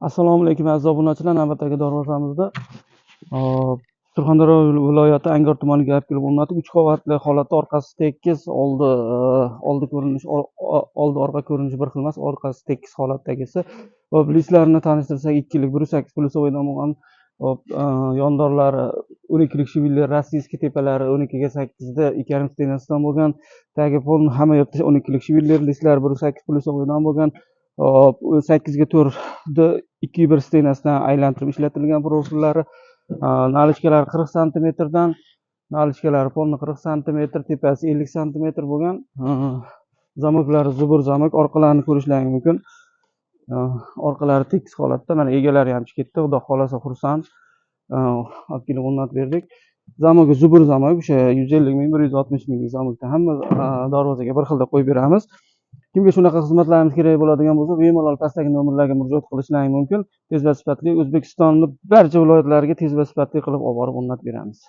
Assalomu alaykum aziz obunachilar, navbatdagi darvozamizda Surxondaryo viloyati Angor tumaniga olib kelib o'rnatib 3 qavatli holatda orqasi tekis, oldi ko'rinish oldi orqa ko'rinishi bir xil emas, orqasi tekis holatdagisi. Hop, listlarini tanishtirsak 2 yillik 1.8 plyusovdan bo'lgan, hop, yondorlari 12 lik shivilli rossiyskiy tepalari 12 ga 8 da 2,5 stenasidan bo'lgan, tagi pol hamma yerda 12 lik shivilli listlar 1.8 plyusovdan bo'lgan. Hop, 8 ga 4 da 2,1 stenasidan aylantirib ishlatilgan profillari, nalichkalari 40 santimetrdan, nalichkalari polni 40 santimetr, tepasi 50 santimetr bo'lgan. Zamoklari zubur zamok, orqalarini ko'rishlaringiz mumkin. Orqalari tekis holatda, mana egalari ham chiqib ketdi, xudo xolasa xursand. Olib kelib o'rnatib berdik. Zamogi zubur zamok, o'sha 150 ming, 160 minglik zamokda hamma darvozaga bir xilda qo'yib beramiz. Kimga shunaqa xizmatlarimiz kerak bo'ladigan bo'lsa, bemalol pastdagi nomerlarga murojaat qilishlaring mumkin. Tez va sifatli O'zbekistonning barcha viloyatlariga tez va sifatli qilib olib borib o'rnatib beramiz.